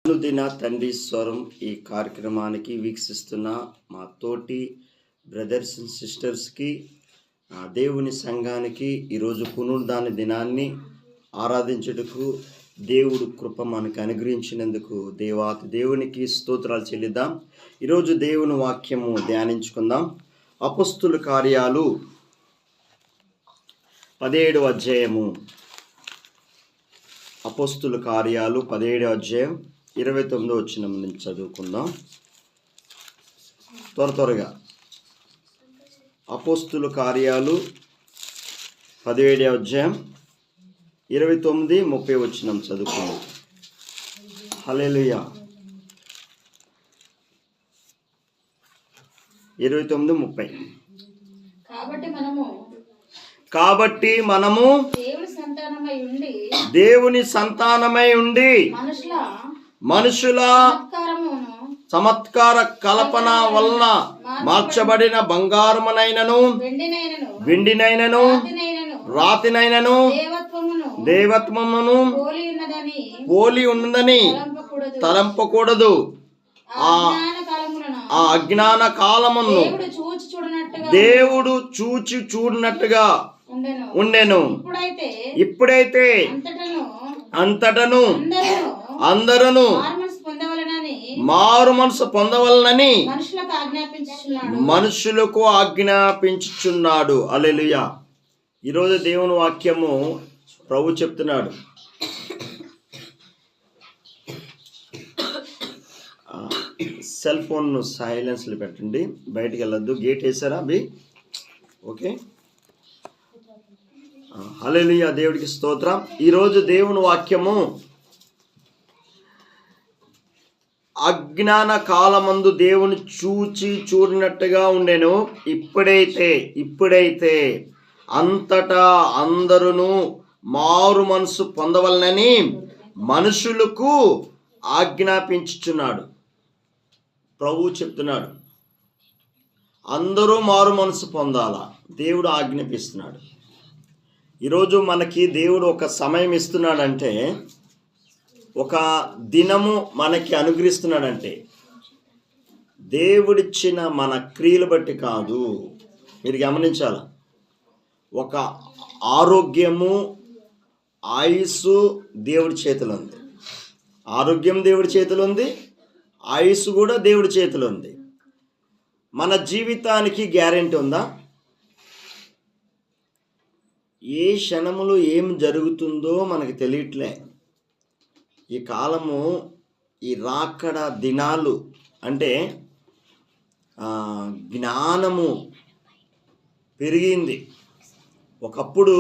అనుదిన తండ్రి స్వరం ఈ కార్యక్రమానికి వీక్షిస్తున్న మా తోటి బ్రదర్స్ అండ్ సిస్టర్స్కి, దేవుని సంఘానికి ఈరోజు పునరుద్ధాన దినాన్ని ఆరాధించుటకు దేవుడు కృప మనకు అనుగ్రహించినందుకు దేవునికి స్తోత్రాలు చెల్లిద్దాం. ఈరోజు దేవుని వాక్యము ధ్యానించుకుందాం. అపొస్తలుల కార్యాలు 17వ అధ్యాయము. అపొస్తలుల కార్యాలు 17వ అధ్యాయం 29వ వచనం నుంచి చదువుకుందాం. త్వరగా అపొస్తలుల కార్యాలు 17వ అధ్యాయం 29, 30 వచనం చదువుకుందాం. హల్లెలూయా. 29, 30. కాబట్టి మనము దేవుని సంతానమై ఉండి మనుషుల చమత్కార కల్పన వలన మార్చబడిన బంగారమునైనను వెండినైనను రాతినైనను దేవత్వమును పోలి ఉన్నదని తలంపకూడదు. ఆ అజ్ఞాన కాలమును దేవుడు చూచి చూడనట్టుగా ఉండెను. ఇప్పుడైతే అంతటను అందరూ మారు మనసు పొందవలనని మనుషులకు ఆజ్ఞాపించుచున్నాడు. హల్లెలూయా. ఈరోజు దేవుని వాక్యము ప్రభు చెప్తున్నాడు. సెల్ ఫోన్ సైలెన్స్లో పెట్టండి, బయటికి వెళ్ళొద్దు. గేట్ వేసారా అవి? ఓకే. హల్లెలూయా. దేవుడికి స్తోత్రం. ఈరోజు దేవుని వాక్యము అజ్ఞాన కాలమందు దేవుని చూచి చూడనట్టుగా ఉండెను. ఇప్పుడైతే అంతటా అందరూ మారు మనసు పొందవలనని మనుషులకు ఆజ్ఞాపించుచున్నాడు. ప్రభు చెప్తున్నాడు, అందరూ మారు మనసు పొందాలా, దేవుడు ఆజ్ఞాపిస్తున్నాడు. ఈరోజు మనకి దేవుడు ఒక సమయం ఇస్తున్నాడంటే, ఒక దినము మనకి అనుగ్రహిస్తున్నాడంటే దేవుడిచ్చిన మన క్రియలు బట్టి కాదు. మీరు గమనించాల, ఒక ఆరోగ్యము ఆయుస్సు దేవుడి చేతిలో ఉంది. ఆరోగ్యం దేవుడి చేతిలో ఉంది, ఆయుస్సు కూడా దేవుడి చేతిలో ఉంది. మన జీవితానికి గ్యారెంటీ ఉందా? ఏ క్షణములో ఏం జరుగుతుందో మనకు తెలియట్లే. ఈ కాలము, ఈ రాకడ దినాలు అంటే జ్ఞానము పెరిగింది. ఒకప్పుడు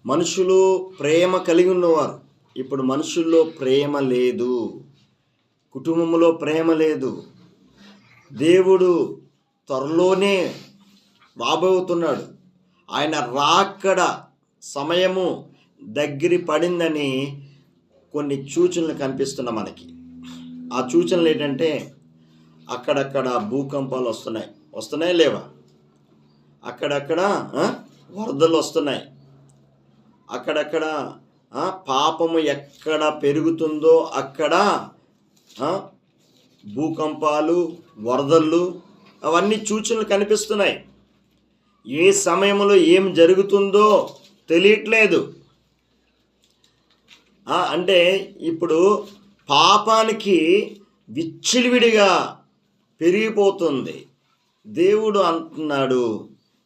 మనుషులు ప్రేమ కలిగి ఉన్నవారు, ఇప్పుడు మనుషుల్లో ప్రేమ లేదు, కుటుంబంలో ప్రేమ లేదు. దేవుడు త్వరలోనే రాబోతున్నాడు. ఆయన రాకడ సమయము దగ్గర పడిందని కొన్ని సూచనలు కనిపిస్తున్నాయి మనకి. ఆ సూచనలు ఏంటంటే, అక్కడక్కడ భూకంపాలు వస్తున్నాయి లేవా? అక్కడక్కడ వరదలు వస్తున్నాయి. అక్కడక్కడ పాపము ఎక్కడ పెరుగుతుందో అక్కడ భూకంపాలు, వరదలు, అవన్నీ సూచనలు కనిపిస్తున్నాయి. ఏ సమయంలో ఏం జరుగుతుందో తెలియట్లేదు. అంటే ఇప్పుడు పాపానికి విచ్చలవిడిగా పెరిగిపోతుంది. దేవుడు అంటున్నాడు,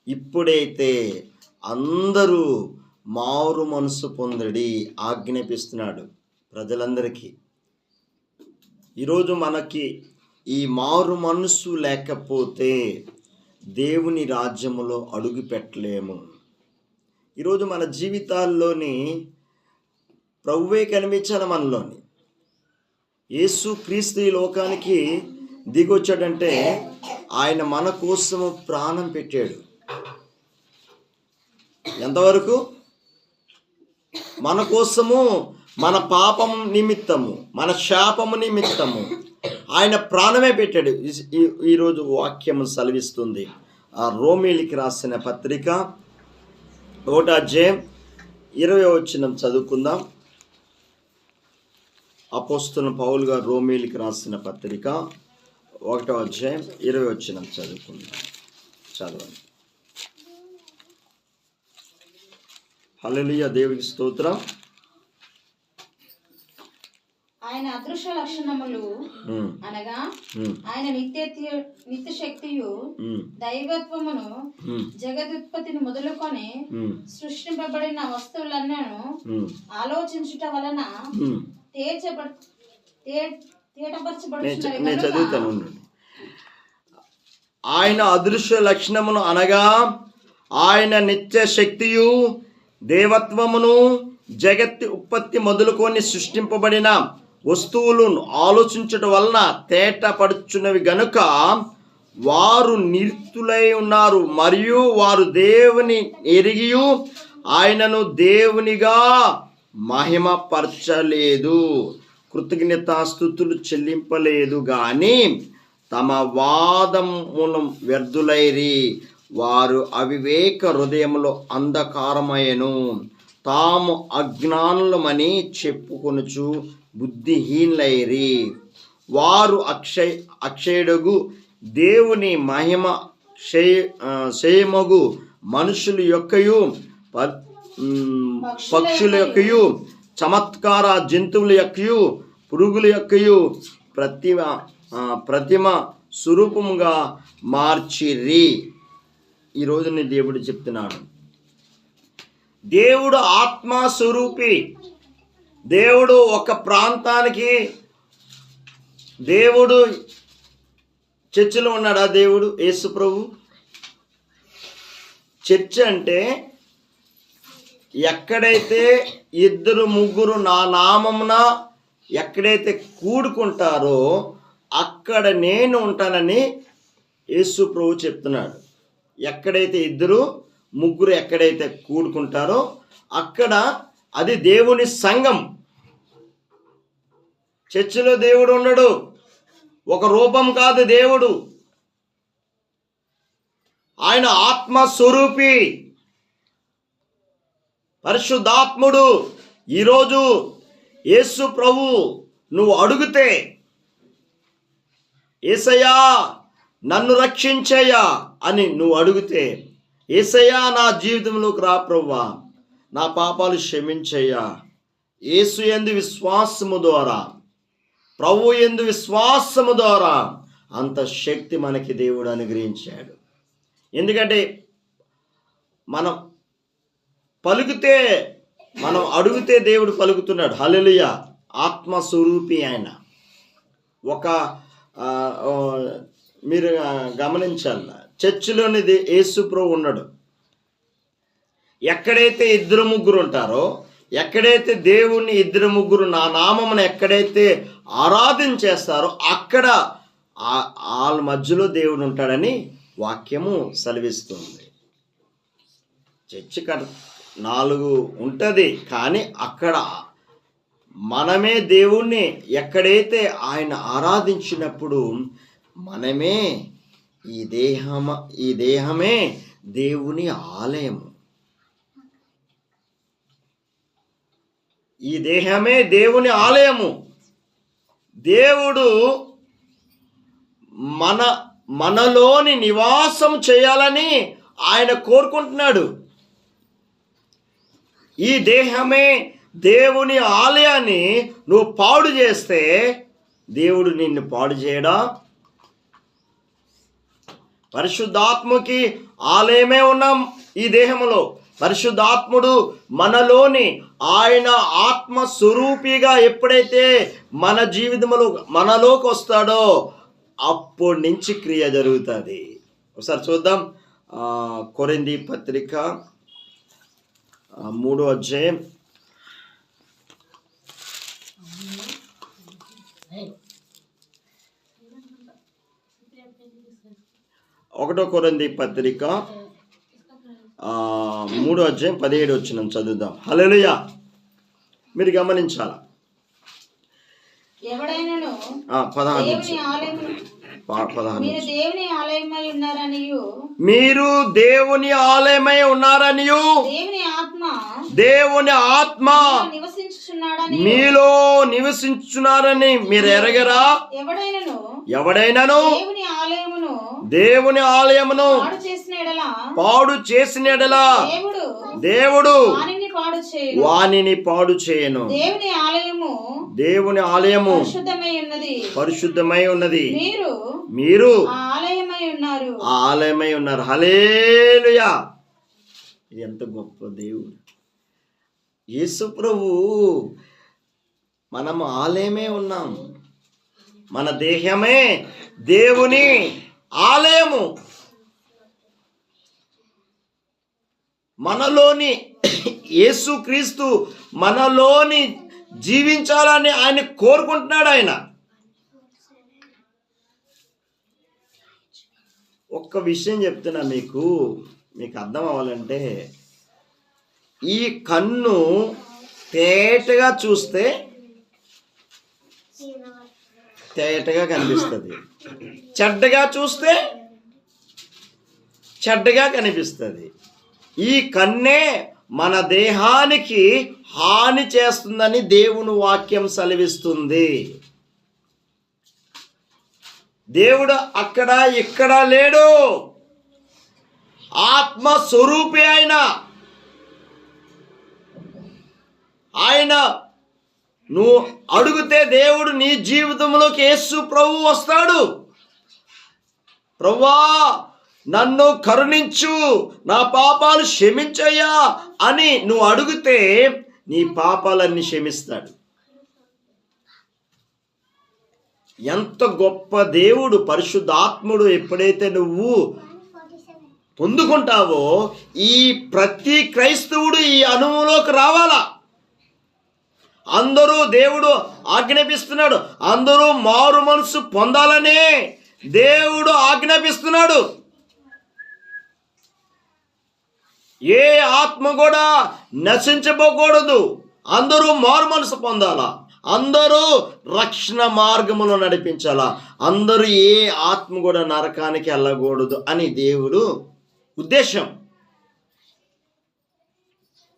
ఇప్పుడైతే అందరూ మారు మనసు పొందడి ఆజ్ఞాపిస్తున్నాడు ప్రజలందరికీ. ఈరోజు మనకి ఈ మారు మనసు లేకపోతే దేవుని రాజ్యములో అడుగు పెట్టలేము. ఈరోజు మన జీవితాల్లోని ప్రభువే కనిపించాలి మనలోని. యేసు క్రీస్తు ఈ లోకానికి దిగొచ్చాడంటే ఆయన మన కోసము ప్రాణం పెట్టాడు. ఎంతవరకు? మన కోసము, మన పాపము నిమిత్తము, మన శాపము నిమిత్తము ఆయన ప్రాణమే పెట్టాడు. ఈరోజు వాక్యము సెలవిస్తుంది. రోమీలికి రాసిన పత్రిక 1వ అధ్యాయం 20వ వచనం చదువుకుందాం. అపోస్తలుడైన పౌలు గారు రోమీయులకు రాసిన పత్రిక 1వ అధ్యాయం 20 వచనం చదువుకుందాం. చదవండి. హల్లెలూయా, దేవునికి స్తోత్రం. ఆయన అదృశ్య లక్షణములు అనగా ఆయన నిత్య శక్తియు దైవత్వమును జగదుత్పత్తిని మొదలుకొని సృష్టింపబడిన వస్తువులన్నీ ఆలోచించుట వలన నేను చదువుతాను. ఆయన అదృశ్య లక్షణమును అనగా ఆయన నిత్య శక్తియు దేవత్వమును జగత్ ఉత్పత్తి మొదలుకొని సృష్టింపబడిన వస్తువులను ఆలోచించడం వలన తేటపడుచున్నవి గనుక వారు నిర్తులై ఉన్నారు. మరియు వారు దేవుని ఎరిగియు ఆయనను దేవునిగా మహిమపరచలేదు, కృతజ్ఞతాస్తుతులు చెల్లింపలేదు గాని తమ వాదమును వ్యర్థులైరి. వారు అవివేక హృదయములో అంధకారమయను, తాము అజ్ఞానులమని చెప్పుకొనుచు బుద్ధిహీనులైరి. వారు అక్షయుడగు దేవుని మహిమ క్షయమగు మనుషుల యొక్కయు పక్షుల యొక్కయు చమత్కార జంతువుల యొక్కయు పురుగుల యొక్కయు ప్రతిమ స్వరూపముగా మార్చిరి. ఈరోజు నీ దేవుడు చెప్తున్నాడు, దేవుడు ఆత్మస్వరూపి. దేవుడు ఒక ప్రాంతానికి, దేవుడు చర్చిలో ఉన్నాడా? దేవుడు యేసు ప్రభు చర్చ్ అంటే ఎక్కడైతే 2-3 నా నామమున ఎక్కడైతే కూడుకుంటారో అక్కడ నేను ఉంటానని యేసు ప్రభు చెప్తున్నాడు. ఎక్కడైతే 2-3 ఎక్కడైతే కూడుకుంటారో అక్కడ అది దేవుని సంఘం. చర్చిలో దేవుడు ఉన్నాడు, ఒక రూపం కాదు దేవుడు. ఆయన ఆత్మస్వరూపి, పరిశుద్ధాత్ముడు. ఈరోజు యేసు ప్రభు నువ్వు అడిగితే, యేసయ్యా నన్ను రక్షించయ్యా అని నువ్వు అడిగితే, యేసయ్యా నా జీవితంలోకి రా ప్రభువా, నా పాపాలు క్షమించయ్యా, యేసు యందు విశ్వాసము ద్వారా, ప్రభు యందు విశ్వాసము ద్వారా అంత శక్తి మనకి దేవుడు అనుగ్రహించాడు. ఎందుకంటే మనం పలుకుతే, మనం అడిగితే దేవుడు పలుకుతున్నాడు. హల్లెలూయా. ఆత్మస్వరూపి ఆయన. మీరు గమనించాల, చర్చిలోని యేసు ప్రభు ఉన్నాడు. ఎక్కడైతే 2-3 ఉంటారో, ఎక్కడైతే దేవుణ్ణి 2-3 నా నామమును ఎక్కడైతే ఆరాధన చేస్తారో అక్కడ వాళ్ళ మధ్యలో దేవుడు ఉంటాడని వాక్యము సెలవిస్తుంది. చర్చి 4 ఉంటుంది, కానీ అక్కడ మనమే దేవుణ్ణి ఎక్కడైతే ఆయన ఆరాధించినప్పుడు మనమే ఈ దేహమే దేవుని ఆలయము. ఈ దేహమే దేవుని ఆలయము. దేవుడు మనలోని నివాసం చేయాలని ఆయన కోరుకుంటున్నాడు. ఈ దేహమే దేవుని ఆలయాన్ని నువ్వు పాడు చేస్తే దేవుడు నిన్ను పాడు చేయడా? పరిశుద్ధాత్మకి ఆలయమే ఉన్నాం ఈ దేహంలో. పరిశుద్ధాత్ముడు మనలోని ఆయన ఆత్మస్వరూపిగా ఎప్పుడైతే మన జీవితంలో మనలోకి వస్తాడో అప్పటి నుంచి క్రియ జరుగుతుంది. ఒకసారి చూద్దాం. కొరింథీ పత్రిక 3వ అధ్యాయం 1 కొరింథీ పత్రిక 3వ అధ్యాయం 17 వచనం చదువుదాం. హల్లెలూయా. మీరు గమనించాల. ఎవడైనను 16 మీరు దేవుని ఆలయమై ఉన్నారనియు దేవుని ఆత్మ నివసించుచున్నాడని మీలో నివసించున్నారని మీరు ఎరగరా? ఎవడైనాను దేవుని ఆలయమును పాడు చేసిన ఎడల దేవుడు వానిని పాడు చేయను. దేవుని ఆలయము పరిశుద్ధమై ఉన్నది, మీరు ఆలయమై ఉన్నారు. హల్లెలూయా! ఎంత గొప్ప దేవుడు యేసు ప్రభు. మనం ఆలయమే ఉన్నాం. మన దేహమే దేవుని ఆలయము. మనలోని యేసుక్రీస్తు మనలోని జీవించాలని ఆయన కోరుకుంటున్నాడు. ఆయన ఒక్క విషయం చెప్తున్నా మీకు అర్థం అవ్వాలంటే, ఈ కన్ను తేటగా చూస్తే తేటగా కనిపిస్తుంది, చెడ్డగా చూస్తే చెడ్డగా కనిపిస్తుంది. ఈ కన్నే మన దేహానికి హాని చేస్తుందని దేవుని వాక్యం సెలవిస్తుంది. దేవుడు అక్కడ ఇక్కడ లేడు. ఆత్మ స్వరూపి ఆయన నువ్వు అడిగితే దేవుడు నీ జీవితంలోకి యేసు ప్రభు వస్తాడు. ప్రభువా నన్ను కరుణించు, నా పాపాలు క్షమించయ్యా అని నువ్వు అడిగితే నీ పాపాలన్నీ క్షమిస్తాడు. ఎంత గొప్ప దేవుడు! పరిశుద్ధాత్ముడు ఎప్పుడైతే నువ్వు పొందుకుంటావో ఈ ప్రతి క్రైస్తవుడు ఈ అనుభవంలోకి రావాలా. అందరూ దేవుడు ఆజ్ఞాపిస్తున్నాడు. అందరూ మారు మనసు పొందాలనే దేవుడు ఆజ్ఞాపిస్తున్నాడు. ఏ ఆత్మ కూడా నశించబోకూడదు. అందరూ మారు మనసు పొందాలా. అందరూ రక్షణ మార్గములో నడిపించాలా. అందరూ ఏ ఆత్మ కూడా నరకానికి వెళ్ళకూడదు అని దేవుడు ఉద్దేశం.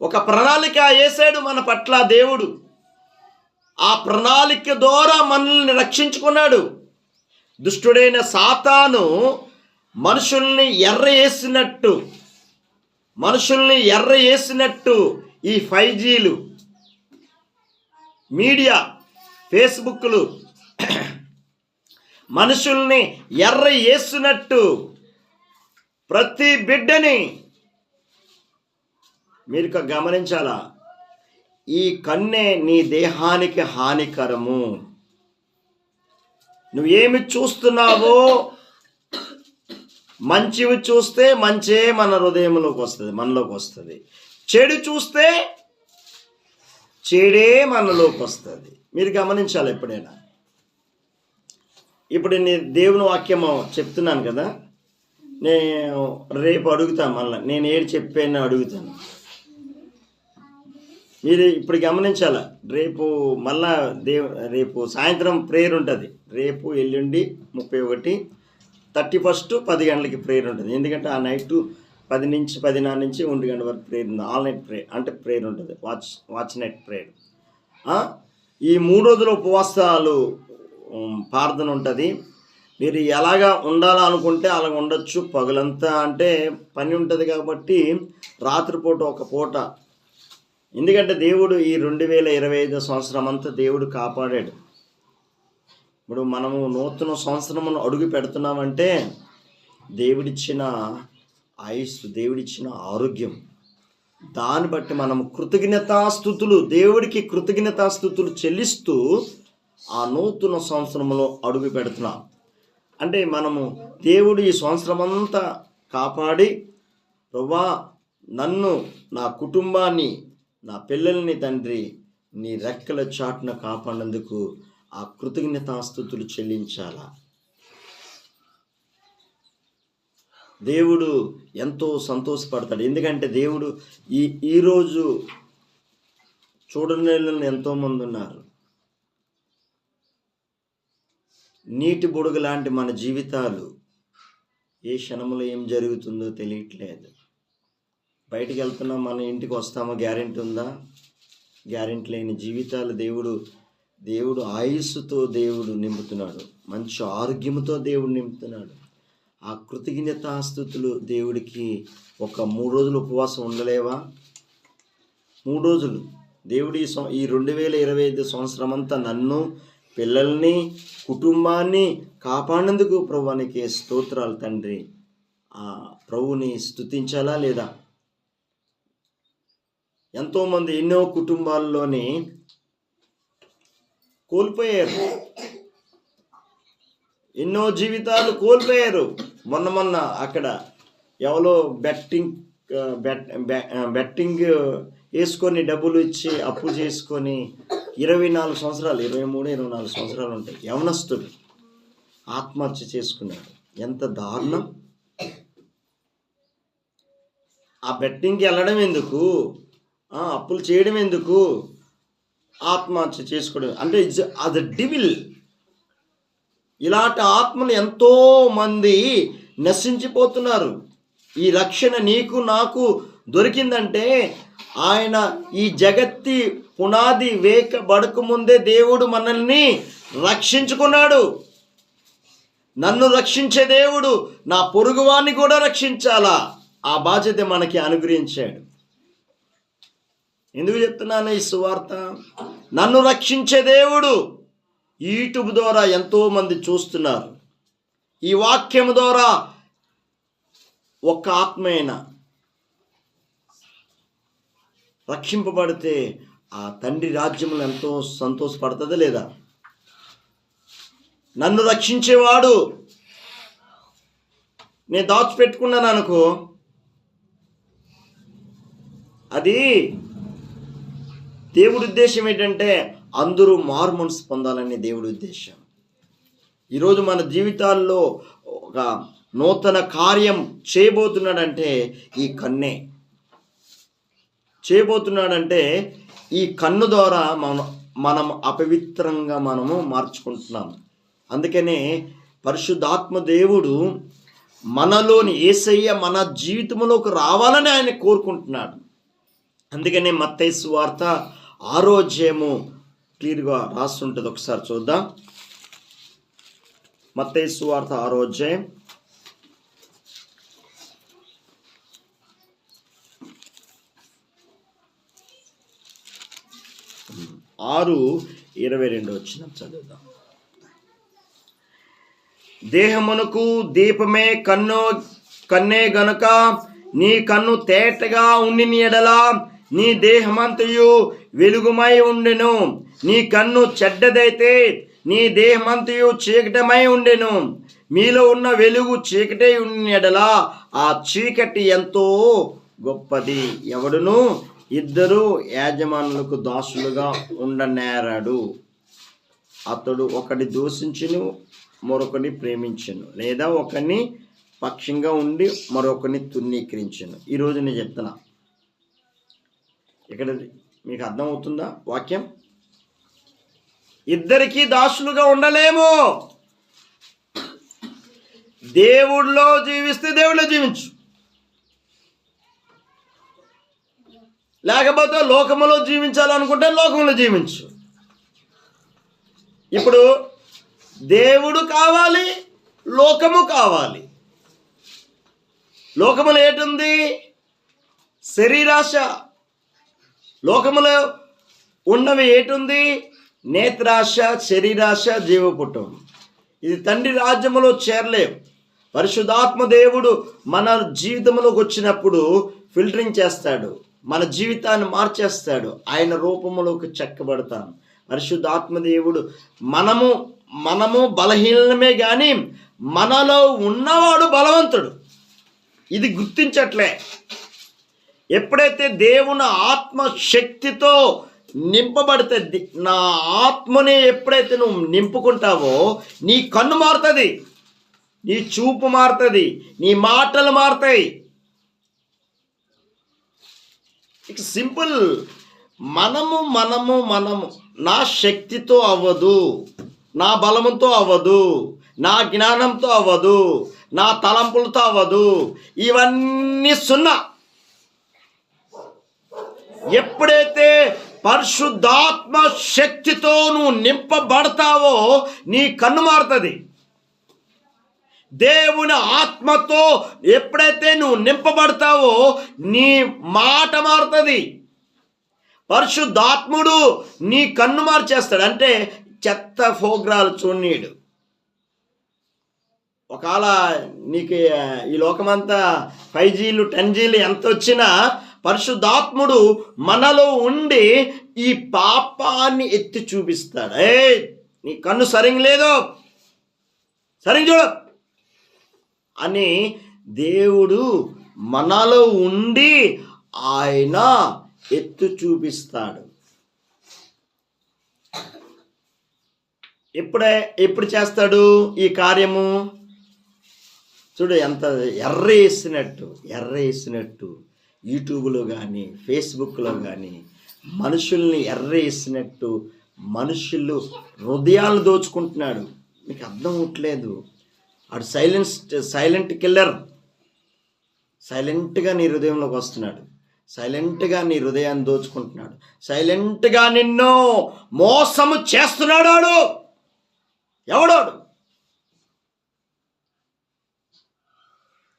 ఒక ప్రణాళిక వేసాడు మన పట్ల దేవుడు. ఆ ప్రణాళిక ద్వారా మనల్ని రక్షించుకున్నాడు. దుష్టుడైన సాతాను మనుషుల్ని ఎర్ర వేసినట్టు ఈ 5Gలు, మీడియా, ఫేస్బుక్లు మనుషుల్ని ఎర్ర వేసినట్టు ప్రతి బిడ్డని మీరు గమనించాలా. ఈ కన్నే నీ దేహానికి హానికరము. నువ్వేమి చూస్తున్నావో మంచివి చూస్తే మంచే మన హృదయంలోకి వస్తుంది, మనలోకి వస్తుంది. చెడు చూస్తే చెడే మనలోకి వస్తుంది. మీరు గమనించాలి ఎప్పుడైనా. ఇప్పుడు నేను దేవుని వాక్యము చెప్తున్నాను కదా, నేను రేపు అడుగుతాను. మళ్ళీ నేను ఏడు చెప్పాను అడుగుతాను. మీరు ఇప్పుడు గమనించాల. రేపు మళ్ళా రేపు సాయంత్రం ప్రేయర్ ఉంటుంది. రేపు ఎల్లుండి 31, 31 10 గంటలకి ప్రేయర్ ఉంటుంది. ఎందుకంటే ఆ నైట్ 10 నుంచి 10:30 నుంచి 1 గంట వరకు ప్రేయర్ ఉంది. ఆల్ నైట్ ప్రేయర్ అంటే ప్రేయర్ ఉంటుంది. Watch night prayer. ఈ 3 రోజులు ఉపవాసాలు ప్రార్థన ఉంటుంది. మీరు ఎలాగా ఉండాలనుకుంటే అలాగ ఉండొచ్చు. పగలంతా అంటే పని ఉంటుంది కాబట్టి రాత్రిపూట ఒక పూట. ఎందుకంటే దేవుడు ఈ 2025 సంవత్సరం అంతా దేవుడు కాపాడాడు. ఇప్పుడు మనము నూతన సంవత్సరమును అడుగు పెడుతున్నామంటే దేవుడిచ్చిన ఆయుస్సు, దేవుడిచ్చిన ఆరోగ్యం, దాన్ని బట్టి మనం దేవుడికి కృతజ్ఞతాస్తుతులు చెల్లిస్తూ ఆ నూతన సంవత్సరంలో అడుగు పెడుతున్నాం. అంటే మనము దేవుడు ఈ సంవత్సరం అంతా కాపాడి, ప్రభువా నన్ను, నా కుటుంబాన్ని, నా పిల్లల్ని తండ్రి నీ రెక్కల చాటున కాపాడినందుకు ఆ కృతజ్ఞతాస్తుతులు చెల్లించాలా. దేవుడు ఎంతో సంతోషపడతాడు. ఎందుకంటే దేవుడు ఈరోజు చూడని వాళ్ళు ఎంతోమంది ఉన్నారు. నీటి బుడగ లాంటి మన జీవితాలు ఏ క్షణంలో ఏం జరుగుతుందో తెలియట్లేదు. బయటికి వెళ్తున్నాం, మన ఇంటికి వస్తామో గ్యారెంటీ ఉందా? గ్యారెంటీ లేని జీవితాలు దేవుడు ఆయుస్సుతో దేవుడు నింపుతున్నాడు. మంచి ఆరోగ్యంతో దేవుడు నింపుతున్నాడు. ఆ కృతజ్ఞతాస్తుతులు దేవుడికి ఒక 3 రోజులు ఉపవాసం ఉండలేవా? 3 రోజులు దేవుడు ఈ 2025 సంవత్సరం అంతా నన్ను, పిల్లల్ని, కుటుంబాన్ని కాపాడినందుకు ప్రభువానికి స్తోత్రాలు తండ్రి. ఆ ప్రభువుని స్తుతించాలా లేదా? ఎంతోమంది ఎన్నో కుటుంబాల్లోని కోల్పోయారు, ఎన్నో జీవితాలు కోల్పోయారు. మొన్న అక్కడ ఎవరో బెట్టింగ్ వేసుకొని డబ్బులు ఇచ్చి అప్పు చేసుకొని 24 సంవత్సరాలు 23-24 సంవత్సరాలు ఉంటాయి, యవనస్తుడు ఆత్మహత్య చేసుకున్నాడు. ఎంత దారుణం! ఆ బెట్టింగ్కి వెళ్ళడం ఎందుకు, అప్పులు చేయడం ఎందుకు, ఆత్మహత్య చేసుకోవడం అంటే అది డివిల్. ఇలాంటి ఆత్మలు ఎంతో మంది నశించిపోతున్నారు. ఈ రక్షణ నీకు నాకు దొరికిందంటే ఆయన ఈ జగత్తి పునాది వేయబడక ముందే దేవుడు మనల్ని రక్షించుకున్నాడు. నన్ను రక్షించే దేవుడు నా పొరుగువాన్ని కూడా రక్షించాలా, ఆ బాధ్యత మనకి అనుగ్రహించాడు. ఎందుకు చెప్తున్నాను ఈ సువార్త? నన్ను రక్షించే దేవుడు యూట్యూబ్ ద్వారా ఎంతోమంది చూస్తున్నారు. ఈ వాక్యం ద్వారా ఒక్క ఆత్మైన రక్షింపబడితే ఆ తండ్రి రాజ్యములు ఎంతో సంతోషపడుతుందా లేదా? నన్ను రక్షించేవాడు నేను దాచిపెట్టుకున్నాను అనుకో, అది దేవుడి ఉద్దేశం ఏంటంటే అందరూ మారు మనసు పొందాలని దేవుడి ఉద్దేశం. ఈరోజు మన జీవితాల్లో ఒక నూతన కార్యం చేయబోతున్నాడంటే ఈ కన్నే చేయబోతున్నాడంటే ఈ కన్ను ద్వారా మనం అపవిత్రంగా మనము మార్చుకుంటున్నాం. అందుకనే పరిశుద్ధాత్మ దేవుడు మనలోని యేసయ్య మన జీవితంలోకి రావాలని ఆయన కోరుకుంటున్నాడు. అందుకనే మత్తయి సువార్త 6వ అధ్యాయము క్లియర్గా రాస్తుంటుంది, ఒకసారి చూద్దాం. మత్తయి సువార్త 6వ అధ్యాయం 6:22 వచనం చదువుదాం. దేహమునకు దీపమే కన్నే గనుక నీ కన్ను తేటగా ఉండిన ఎడల నీ దేహమంతయు వెలుగుమై ఉండెను. నీ కన్ను చెడ్డదైతే నీ దేహమంతయు చీకటమై ఉండెను. మీలో ఉన్న వెలుగు చీకటే ఉండిన ఎడల ఆ చీకటి ఎంతో గొప్పది. ఎవడును 2 యాజమానులకు దాసులుగా ఉండనేరాడు. అతడు ఒకటి దూషించును, మరొకని ప్రేమించును, లేదా ఒకరిని పక్షంగా ఉండి మరొకరిని తృణీకరించును. ఈరోజు నేను చెప్తున్నా, ఇక్కడ మీకు అర్థమవుతుందా వాక్యం? ఇద్దరికీ దాసులుగా ఉండలేము. దేవుడిలో జీవిస్తే దేవుడిలో జీవించు, లేకపోతే లోకములో జీవించాలనుకుంటే లోకంలో జీవించు. ఇప్పుడు దేవుడు కావాలి, లోకము కావాలి. లోకములో ఏటుంది? శరీరాశ. లోకములో ఉన్నవి ఏటుంది? నేత్రాశ, శరీరాశ, జీవపుటం. ఇది తండ్రి రాజ్యములో చేరలేవు. పరిశుద్ధాత్మ దేవుడు మన జీవితంలోకి వచ్చినప్పుడు ఫిల్టరింగ్ చేస్తాడు, మన జీవితాన్ని మార్చేస్తాడు, ఆయన రూపంలోకి చెక్కబడతాం. పరిశుద్ధాత్మ దేవుడు మనము బలహీనమే కానీ మనలో ఉన్నవాడు బలవంతుడు. ఇది గుర్తించట్లే. ఎప్పుడైతే దేవుని ఆత్మ శక్తితో నింపబడితే, నా ఆత్మని ఎప్పుడైతే నువ్వు నింపుకుంటావో నీ కన్ను మారుతుంది, నీ చూపు మారుతుంది, నీ మాటలు మారుతాయి. ఇక సింపుల్. మనము నా శక్తితో అవ్వదు, నా బలముతో అవ్వదు, నా జ్ఞానంతో అవ్వదు, నా తలంపులతో అవ్వదు. ఇవన్నీ సున్నా. ఎప్పుడైతే పరిశుద్ధాత్మ శక్తితో నువ్వు నింపబడతావో నీ కన్ను మారుతుంది. దేవుని ఆత్మతో ఎప్పుడైతే నువ్వు నింపబడతావో నీ మాట మారుతుంది. పరిశుద్ధాత్ముడు నీ కన్ను మార్చేస్తాడు. అంటే చెత్త ప్రోగ్రాలు చూడనీయడు. ఒకవేళ నీకు ఈ లోకమంతా 5Gలు 10Gలు ఎంత వచ్చినా పరిశుద్ధాత్ముడు మనలో ఉండి ఈ పాపాన్ని ఎత్తి చూపిస్తాడు. నీ కన్ను సరిగ్గా లేదు, సరిగ్గా చూడు అని దేవుడు మనలో ఉండి ఆయన ఎత్తు చూపిస్తాడు. ఎప్పుడు చేస్తాడు ఈ కార్యము? చూడు ఎంత ఎర్రేసినట్టు యూట్యూబ్లో కానీ ఫేస్బుక్లో కానీ మనుషుల్ని ఎర్రేసినట్టు మనుషులు హృదయాలు దోచుకుంటున్నాడు. మీకు అర్థం అవట్లేదు. ఆడు సైలెంట్ కిల్లర్. సైలెంట్గా నీ హృదయంలోకి వస్తున్నాడు. సైలెంట్గా నీ హృదయాన్ని దోచుకుంటున్నాడు. సైలెంట్గా నిన్ను మోసము చేస్తున్నాడు. ఆడు ఎవడాడు?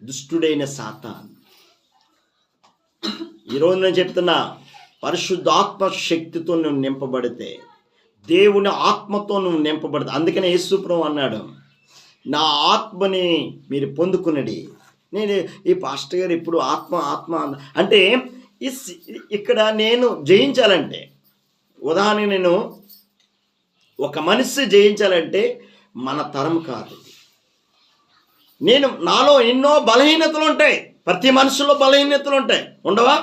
దుష్టుడైన సాతాను. ఈరోజు నేను చెప్తున్నా, పరిశుద్ధాత్మ శక్తితో నువ్వు నింపబడితే, దేవుని ఆత్మతో నువ్వు నింపబడితే, అందుకనే యేసు ప్రభువు అన్నాడు, నా ఆత్మని మీరు పొందుకున్నది. నేను ఈ పాస్టర్ గారు ఇప్పుడు ఆత్మ అంటే ఇక్కడ నేను జయించాలంటే, ఉదాహరణ నేను ఒక మనిషి జయించాలంటే మన తరం కాదు. నాలో ఎన్నో బలహీనతలు ఉంటాయి. ప్రతి మనుషులో బలహీనతలు ఉంటాయి, ఉండవా?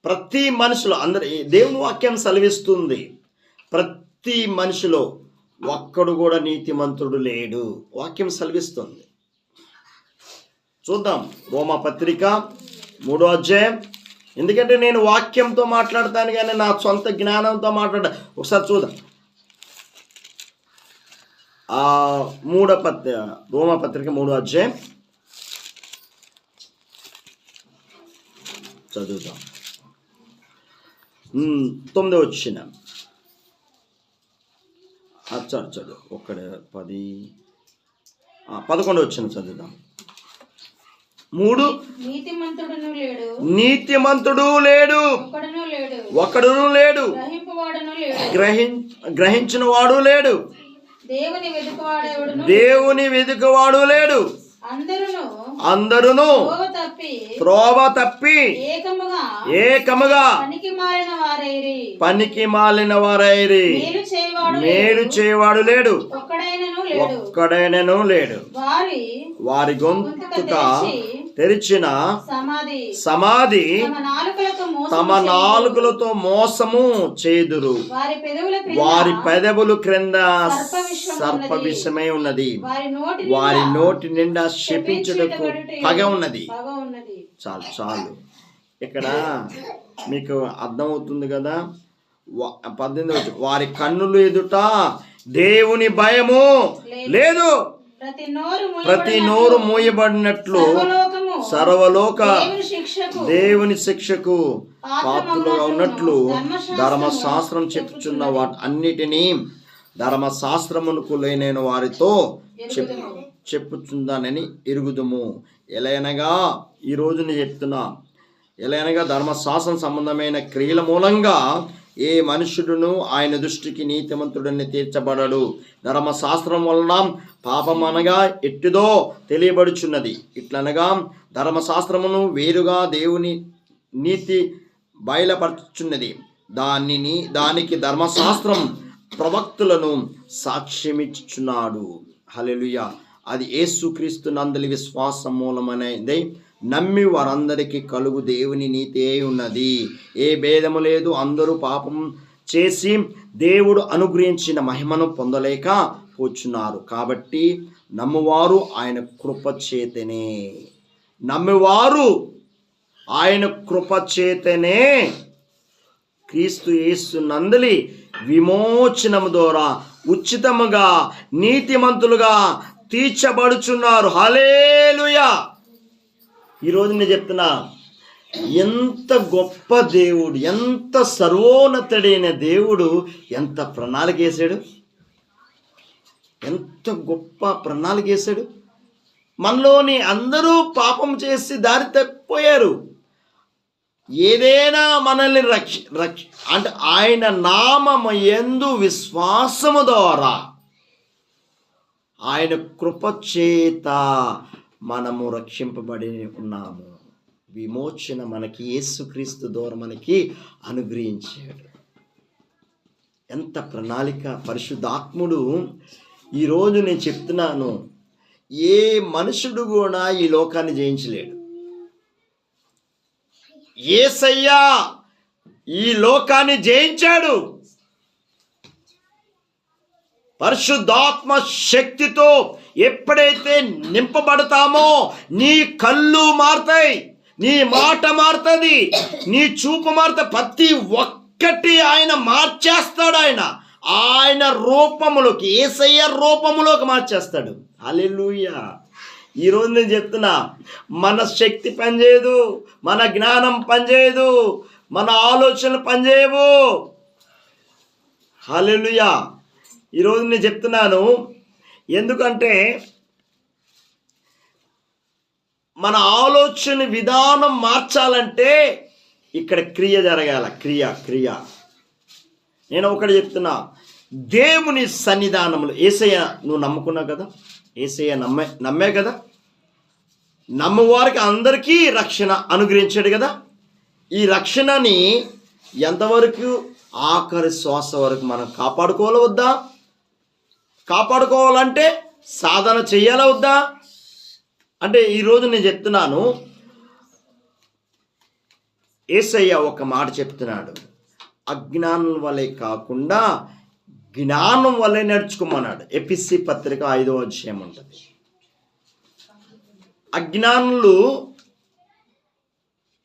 ప్రతి మనుషులో దేవుని వాక్యం సెలవిస్తుంది, ప్రతి మనిషిలో ఒక్కడు కూడా నీతిమంతుడు లేడు. వాక్యం సెలవిస్తుంది. చూద్దాం రోమాపత్రిక 3వ అధ్యాయం. ఎందుకంటే నేను వాక్యంతో మాట్లాడతాను కానీ నా సొంత జ్ఞానంతో ఒకసారి చూద్దాం. రోమాపత్రిక 3వ అధ్యాయం చదువుదాం. 9వ వచనం. చదువు 11వ వచనం చదువుదాం. 3 నీతిమంతుడు లేడు, ఒకడును లేడు, గ్రహించిన వాడు లేడు, దేవుని వెదుకువాడు లేడు. అందరూ త్రోవ తప్పి ఏకముగా పనికి మాలిన వారైరి, మేలు చేయవాడు లేడు, ఒక్కడైనను లేడు. వారి గొంతుక తెరిచిన సమాధి తమ నాలుకలతో మోసము చేదురు, వారి పెదవులు క్రింద సర్ప విషమై ఉన్నది, వారి నోటి నిండా శపించుటకు పగ ఉన్నది. చాలు ఇక్కడ మీకు అర్థమవుతుంది కదా. 18 వారి కన్నులు ఎదుట దేవుని భయము లేదు, ప్రతి నోరు మూయబడినట్లు సర్వలోక దేవుని శిక్షకు పాత్రులుగా ఉన్నట్లు ధర్మశాస్త్రం చెప్పుచున్న వాటి అన్నిటినీ ధర్మశాస్త్రమునకు లేనైన వారితో చెప్పుచుందానని ఎరుగుదుము. ఎలయనగా ఈరోజు నేను చెప్తున్నా, ఎలయనగా ధర్మశాస్త్రం సంబంధమైన క్రియల మూలంగా ఏ మనుషుడును ఆయన దృష్టికి నీతిమంతుడని తీర్చబడడు. ధర్మశాస్త్రం వలన పాపం అనగా ఎట్టిదో తెలియబడుచున్నది. ఇట్లనగా ధర్మశాస్త్రమును వేరుగా దేవుని నీతి బయలుపరచుచున్నది. దానికి ధర్మశాస్త్రం ప్రవక్తులను సాక్ష్యమిచ్చుచున్నాడు. హల్లెలూయా. అది యేసుక్రీస్తు నందలి విశ్వాసం మూలమైనది. నమ్మి వారందరికీ కలుగు దేవుని నీతి ఉన్నది. ఏ భేదము లేదు. అందరూ పాపం చేసి దేవుడు అనుగ్రహించిన మహిమను పొందలేక పోచున్నారు. కాబట్టి నమ్మువారు ఆయన కృప చేతనే క్రీస్తు యేసు నందలి విమోచనము ద్వారా ఉచితముగా నీతిమంతులుగా తీర్చబడుచున్నారు. హల్లెలూయా. ఈరోజు నేను చెప్తున్నా, ఎంత గొప్ప దేవుడు, ఎంత సర్వోన్నతుడైన దేవుడు ఎంత ప్రణాళిక వేశాడు, ఎంత గొప్ప ప్రణాళిక వేశాడు. మనలోని అందరూ పాపం చేసి దారి తప్పిపోయారు. ఏదైనా మనల్ని అంటే ఆయన నామము యందు విశ్వాసము ద్వారా, ఆయన కృప చేత మనము రక్షింపబడి ఉన్నాము. విమోచన మనకి యేసుక్రీస్తు ద్వారా మనకి అనుగ్రహించాడు. ఎంత ప్రణాళిక! పరిశుద్ధాత్ముడు ఈరోజు నేను చెప్తున్నాను, ఏ మనుషుడు కూడా ఈ లోకాన్ని జయించలేడు. యేసయ్య ఈ లోకాన్ని జయించాడు. పరిశుద్ధాత్మ శక్తితో ఎప్పుడైతే నింపబడతామో నీ కళ్ళు మారుతాయి, నీ మాట మారుతుంది, నీ చూపు మారుతుంది. ప్రతి ఒక్కటి ఆయన మార్చేస్తాడు. ఆయన రూపములోకి, యేసయ్య రూపములోకి మార్చేస్తాడు. హల్లెలూయా. ఈరోజు నేను చెప్తున్నా, మన శక్తి పనిచేయదు, మన జ్ఞానం పనిచేయదు, మన ఆలోచనలు పనిచేయవు. హల్లెలూయా. ఈరోజు నేను చెప్తున్నాను, ఎందుకంటే మన ఆలోచన విధానం మార్చాలంటే ఇక్కడ క్రియ జరగాల. క్రియ. నేను ఒకటి చెప్తున్నా, దేవుని సన్నిధానములు. యేసయ్య నువ్వు నమ్ముకున్నావు కదా, యేసయ్య నమ్మే కదా, నమ్మవారికి అందరికీ రక్షణ అనుగ్రహించాడు కదా. ఈ రక్షణని ఎంతవరకు? ఆఖరి శ్వాస వరకు మనం కాపాడుకోవాలా వద్దా? కాపాడుకోవాలంటే సాధన చెయ్యాలా వద్దా? అంటే ఈరోజు నేను చెప్తున్నాను, యేసయ్య ఒక మాట చెప్తున్నాడు, అజ్ఞానం వలె కాకుండా జ్ఞానం వల్లే నడుచుకోమన్నాడు. ఎపిసి పత్రిక 5వ అధ్యాయం ఉంటుంది. అజ్ఞానులు,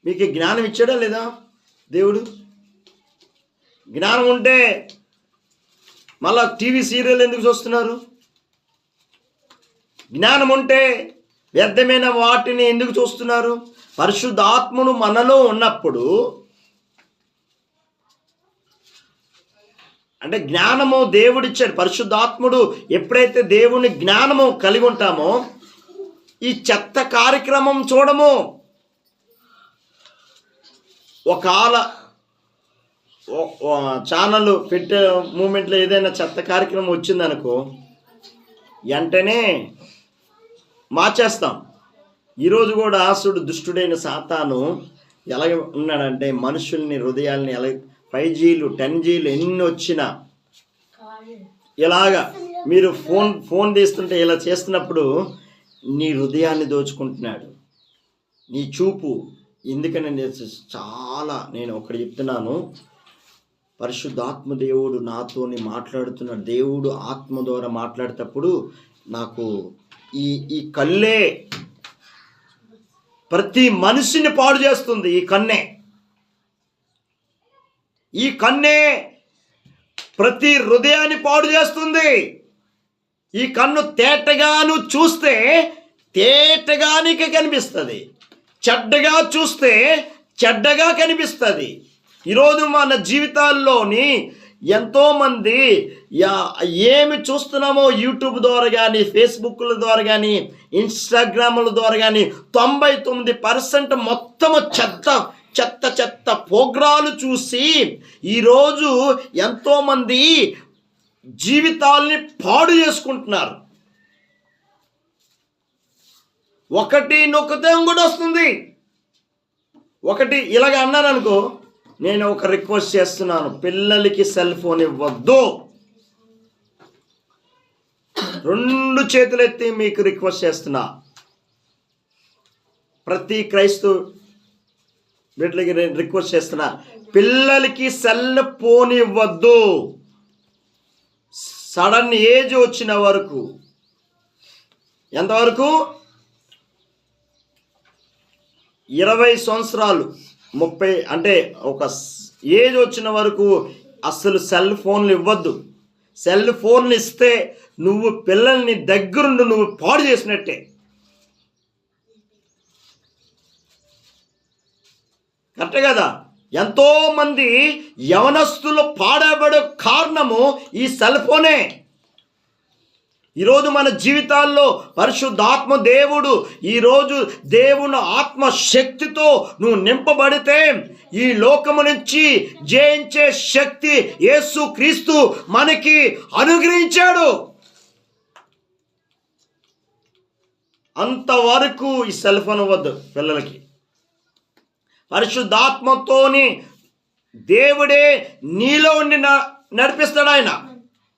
మీకు జ్ఞానం ఇచ్చాడా లేదా దేవుడు? జ్ఞానం ఉంటే మళ్ళా టీవీ సీరియల్ ఎందుకు చూస్తున్నారు? జ్ఞానం ఉంటే వ్యర్థమైన వాటిని ఎందుకు చూస్తున్నారు? పరిశుద్ధాత్ముడు మనలో ఉన్నప్పుడు, అంటే జ్ఞానము దేవుడిచ్చాడు. పరిశుద్ధాత్ముడు ఎప్పుడైతే దేవుని జ్ఞానము కలిగి ఉంటామో ఈ చెత్త కార్యక్రమం చూడము. ఒకవేళ ఛానల్ పెట్టే మూమెంట్లో ఏదైనా చెత్త కార్యక్రమం వచ్చిందనుకో, వెంటనే మార్చేస్తాం. ఈరోజు కూడా దుష్టుడైన సాతాను ఎలాగ ఉన్నాడంటే, మనుషుల్ని హృదయాల్ని ఎలా 5Gలు 10Gలు ఎన్ని వచ్చినా ఇలాగా మీరు ఫోన్ తీస్తుంటే ఇలా చేస్తున్నప్పుడు నీ హృదయాన్ని దోచుకుంటున్నాడు, నీ చూపు. ఎందుకని నేను ఒకటి చెప్తున్నాను, పరిశుద్ధాత్మ దేవుడు నాతోని మాట్లాడుతున్నాడు. దేవుడు ఆత్మ ద్వారా మాట్లాడేటప్పుడు నాకు ఈ కళ్ళే ప్రతి మనిషిని పాడు చేస్తుంది. ఈ కన్నే ప్రతి హృదయాన్ని పాడు చేస్తుంది. ఈ కన్ను తేటగాను చూస్తే తేటగానికి కనిపిస్తుంది, చెడ్డగా చూస్తే చెడ్డగా కనిపిస్తుంది. ఈరోజు మన జీవితాల్లోని ఎంతోమంది ఏమి చూస్తున్నామో యూట్యూబ్ ద్వారా కానీ, ఫేస్బుక్ల ద్వారా కానీ, ఇన్స్టాగ్రాముల ద్వారా కానీ 99% మొత్తము చెత్త ప్రోగ్రాలు చూసి ఈరోజు ఎంతోమంది జీవితాల్ని పాడు చేసుకుంటున్నారు. ఒకటి నొక్కితే ఇంకోటి వస్తుంది. ఒకటి ఇలాగ అన్నాను అనుకో, నేను ఒక రిక్వెస్ట్ చేస్తున్నాను, పిల్లలకి సెల్ ఫోన్ ఇవ్వద్దు. 2 చేతులెత్తి మీకు రిక్వెస్ట్ చేస్తున్నా. ప్రతి క్రైస్తవ వీటికి రిక్వెస్ట్ చేస్తున్నా, పిల్లలకి సెల్ ఫోన్ ఇవ్వద్దు. సడన్ ఏజ్ వచ్చిన వరకు, ఎంతవరకు? 20 సంవత్సరాలు 30, అంటే ఒక ఏజ్ వచ్చిన వరకు అస్సలు సెల్ ఫోన్లు ఇవ్వద్దు. సెల్ ఫోన్లు ఇస్తే నువ్వు పిల్లల్ని దగ్గరుండి నువ్వు పాడు చేసినట్టే. కరెక్టే కదా? ఎంతోమంది యవనస్తులు పాడబడే కారణము ఈ సెల్ ఫోనే. ఈరోజు మన జీవితాల్లో పరిశుద్ధాత్మ దేవుడు, ఈరోజు దేవుని ఆత్మశక్తితో నువ్వు నింపబడితే ఈ లోకము నుంచి జయించే శక్తి యేసు క్రీస్తు మనకి అనుగ్రహించాడు. అంతవరకు ఈ సెల్ ఫోన్ వద్దు పిల్లలకి. పరిశుద్ధాత్మతోని దేవుడే నీలో ఉండి నడిపిస్తాడు ఆయన.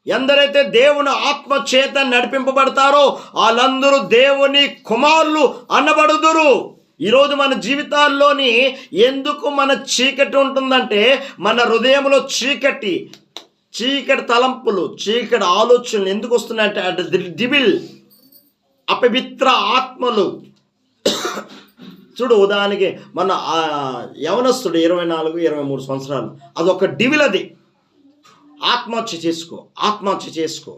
ఎందరైతే దేవుని ఆత్మ చేత నడిపింపబడతారో వాళ్ళందరూ దేవుని కుమారులు అనబడుదురు. ఈరోజు మన జీవితాల్లోని ఎందుకు మన చీకటి ఉంటుందంటే, మన హృదయంలో చీకటి తలంపులు, చీకటి ఆలోచనలు ఎందుకు వస్తున్నాయంటే, అంటే దిబిల్ అపవిత్ర ఆత్మలు. చూడు, ఉదాహరణకి మన యవనస్తుడు 24-23 సంవత్సరాలు, అదొక డివిల్. అది ఆత్మహత్య చేసుకో.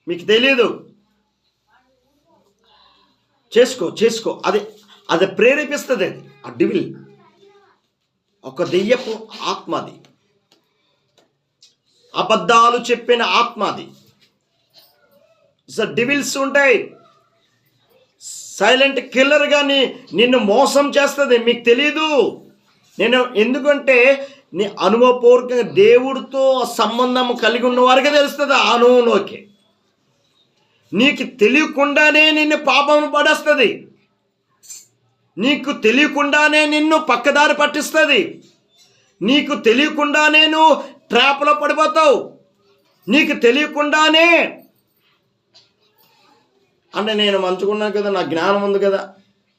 మీకు తెలియదు, చేసుకో. అది ప్రేరేపిస్తుంది. అది ఆ డివిల్ ఒక దెయ్యపు ఆత్మ. అది అబద్ధాలు చెప్పిన ఆత్మ. అది డివిల్స్ ఉంటాయి. సైలెంట్ కిల్లర్గా నిన్ను మోసం చేస్తుంది, మీకు తెలీదు. నేను ఎందుకంటే నీ అనుభవపూర్వకంగా దేవుడితో సంబంధం కలిగి ఉన్న వారికి తెలుస్తుంది. ఆ అనుభవంలోకి నీకు తెలియకుండానే నిన్ను పాపం పడేస్తుంది, నీకు తెలియకుండానే నిన్ను పక్కదారి పట్టిస్తుంది, నీకు తెలియకుండానే నువ్వు ట్రాప్లో పడిపోతావు, నీకు తెలియకుండానే. అంటే నేను మంచుకున్నాను కదా, నాకు జ్ఞానం ఉంది కదా,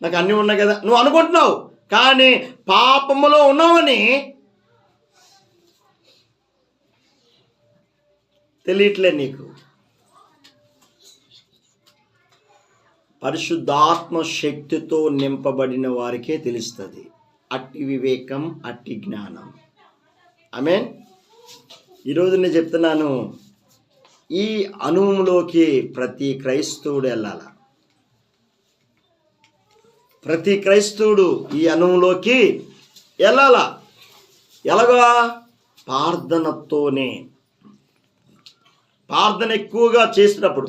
నాకు అన్నీ ఉన్నాయి కదా నువ్వు అనుకుంటున్నావు, కానీ పాపములో ఉన్నావని తెలియట్లే నీకు. పరిశుద్ధాత్మ శక్తితో నింపబడిన వారికే తెలుస్తుంది అట్టి వివేకం, అట్టి జ్ఞానం. ఆమేన్. ఈరోజు నేను చెప్తున్నాను, ఈ అనుభవంలోకి ప్రతి క్రైస్తవుడు వెళ్ళాల. ప్రతి క్రైస్తవుడు ఈ అనుభవంలోకి వెళ్ళాల. ఎలాగా? ప్రార్థనతోనే. ప్రార్థన ఎక్కువగా చేసినప్పుడు,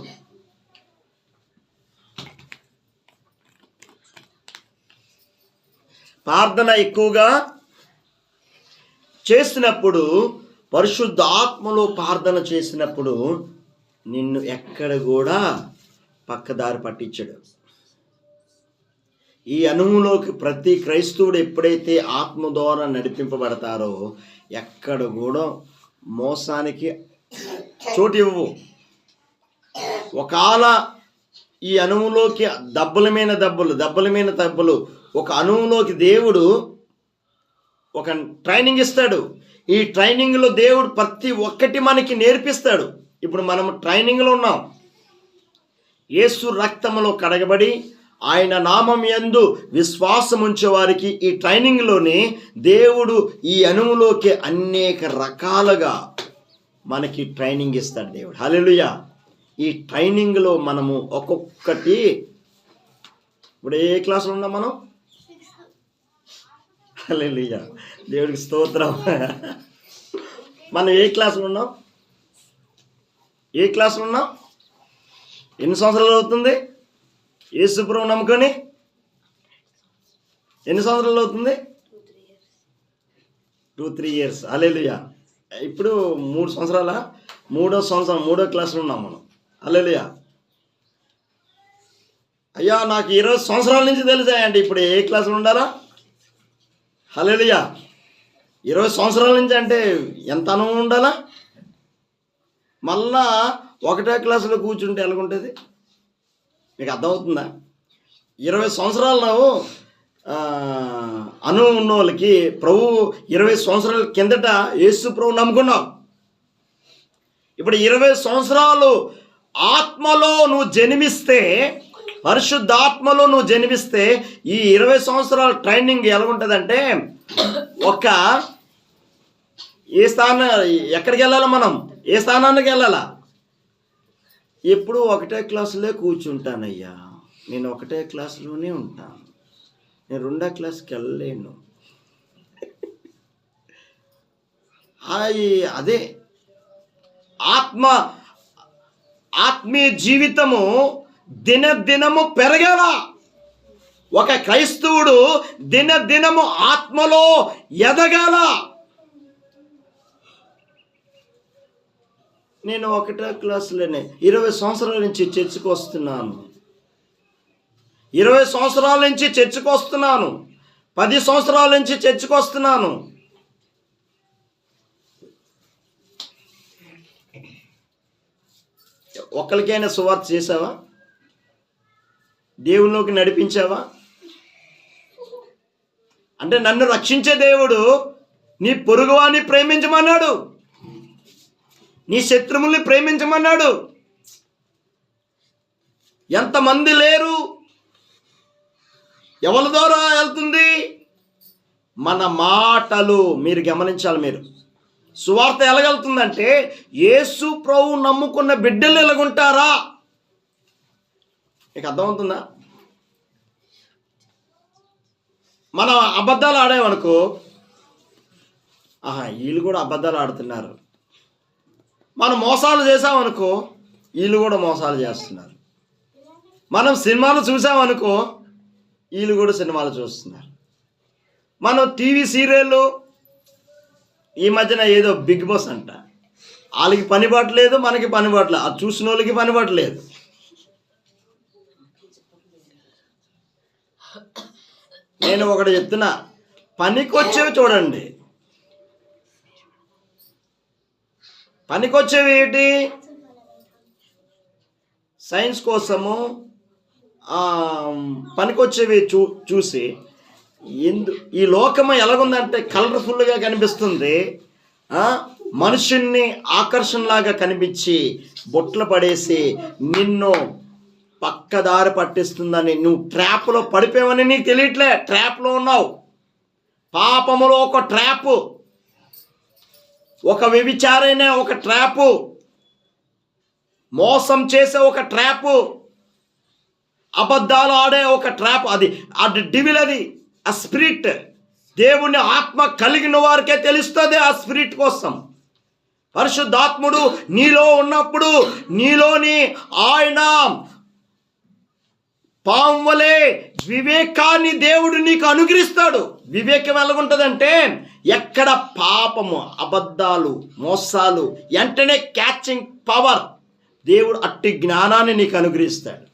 పరిశుద్ధ ఆత్మలో ప్రార్థన చేసినప్పుడు నిన్ను ఎక్కడ కూడా పక్కదారి పట్టించడు. ఈ అనుభవంలోకి ప్రతి క్రైస్తవుడు ఎప్పుడైతే ఆత్మ ద్వారా నడిపింపబడతారో ఎక్కడ కూడా మోసానికి చోటు ఇవ్వవు. ఒకవేళ ఈ అనుభవంలోకి దెబ్బల మీద ఒక అనుభవంలోకి దేవుడు ఒక ట్రైనింగ్ ఇస్తాడు. ఈ ట్రైనింగ్లో దేవుడు ప్రతి ఒక్కటి మనకి నేర్పిస్తాడు. ఇప్పుడు మనం ట్రైనింగ్లో ఉన్నాం. యేసు రక్తములో కడగబడి ఆయన నామం యందు విశ్వాసం ఉంచే వారికి ఈ ట్రైనింగ్లోనే దేవుడు ఈ అనుభవంలోకి అనేక రకాలుగా మనకి ట్రైనింగ్ ఇస్తాడు దేవుడు. హల్లెలూయా. ఈ ట్రైనింగ్లో మనము ఒక్కొక్కటి, ఇప్పుడు ఏ క్లాసులో ఉన్నాం మనం? హల్లెలూయా, దేవుడికి స్తోత్రం. మనం ఏ క్లాసులో ఉన్నాం? ఎన్ని సంవత్సరాలు అవుతుంది యేసుప్రభువు నమ్ముకొని? ఎన్ని సంవత్సరాలు అవుతుంది? 2-3 years. హల్లెలూయా. ఇప్పుడు 3 సంవత్సరాల 3వ సంవత్సరం 3వ క్లాసులో ఉన్నాం మనం. హల్లెలూయా. అయ్యా, నాకు 20 సంవత్సరాల నుంచి తెలిసాయండి, ఇప్పుడు ఏ క్లాసులో ఉండాలా? హల్లెలూయా. 20 సంవత్సరాల నుంచి అంటే ఎంత అనుభవం ఉండాలా? మళ్ళా 1వ క్లాసులో కూర్చుంటే ఎలాగుంటుంది మీకు అర్థమవుతుందా? 20 సంవత్సరాలు అనుభవం ఉన్న వాళ్ళకి ప్రభు 20 సంవత్సరాల కిందట యేసు ప్రభు నమ్ముకున్నావు. ఇప్పుడు 20 సంవత్సరాలు ఆత్మలో నువ్వు జన్మిస్తే, పరిశుద్ధాత్మలో నువ్వు జన్మిస్తే ఈ 20 సంవత్సరాల ట్రైనింగ్ ఎలాగుంటుందంటే, ఒక ఎక్కడికి వెళ్ళాలా మనం? ఏ స్థానానికి వెళ్ళాలా? ఎప్పుడు 1వ క్లాసులో కూర్చుంటానయ్యా, నేను 1వ క్లాసులోనే ఉంటాను, నేను 2వ క్లాస్కి వెళ్ళలేను. అదే ఆత్మీయ జీవితము దినదినము పెరగాల. ఒక క్రైస్తవుడు దినదినము ఆత్మలో ఎదగాల. నేను 1వ క్లాసులోనే 20 సంవత్సరాల నుంచి చర్చికి వస్తున్నాను. 20 సంవత్సరాల నుంచి చర్చికి వస్తున్నాను. 10 సంవత్సరాల నుంచి చర్చికి వస్తున్నాను. ఒక్కరికైనా సువార్త చేసావా? దేవునిలోకి నడిపించావా? అంటే నన్ను రక్షించే దేవుడు నీ పొరుగువాన్ని ప్రేమించమన్నాడు, నీ శత్రువుల్ని ప్రేమించమన్నాడు. ఎంతమంది లేరు? ఎవరి ద్వారా వెళ్తుంది? మన మాటలు. మీరు గమనించాలి. మీరు సువార్త ఎలాగెళ్తుందంటే యేసు ప్రభు నమ్ముకున్న బిడ్డలు ఎలాగుంటారా? మీకు అర్థమవుతుందా? మనం అబద్ధాలు ఆడామనుకో, వీళ్ళు కూడా అబద్ధాలు ఆడుతున్నారు. మనం మోసాలు చేసామనుకో, వీళ్ళు కూడా మోసాలు చేస్తున్నారు. మనం సినిమాలు చూసామనుకో, వీళ్ళు కూడా సినిమాలు చూస్తున్నారు. మనం టీవీ సీరియళ్ళు, ఈ మధ్యన ఏదో బిగ్ బాస్ అంట, వాళ్ళకి పని పట్టలేదు, మనకి పని పట్టలేదు, అది చూసిన వాళ్ళకి పని పట్టలేదు. నేను ఒకటి చెప్తున్నా, పనికొచ్చేవి చూడండి. పనికొచ్చేవి ఏంటి? సైన్స్ కోసము పనికొచ్చేవి చూసి ఈ లోకము ఎలాగుందంటే కలర్ఫుల్గా కనిపిస్తుంది. మనుషుల్ని ఆకర్షణలాగా కనిపించి బొట్లు పడేసి నిన్ను పక్కదారి పట్టిస్తుందని, నువ్వు ట్రాప్లో పడిపోయావని నీకు తెలియట్లే. ట్రాప్లో ఉన్నావు. పాపములో ఒక ట్రాపు, ఒక వ్యభిచారైన ఒక ట్రాపు, మోసం చేసే ఒక ట్రాపు, అబద్ధాలు ఆడే ఒక ట్రాప్. అది డివిల్, అది ఆ స్పిరిట్. దేవుని ఆత్మ కలిగిన వారికే తెలుస్తుంది ఆ స్పిరిట్ కోసం. పరిశుద్ధాత్ముడు నీలో ఉన్నప్పుడు నీలోని ఆయన పాము వలె వివేకాన్ని దేవుడు నీకు అనుగ్రహిస్తాడు. వివేకం ఎలాగుంటుందంటే ఎక్కడ పాపము, అబద్ధాలు, మోసాలు, వెంటనే క్యాచింగ్ పవర్. దేవుడు అట్టి జ్ఞానాన్ని నీకు అనుగ్రహిస్తాడు.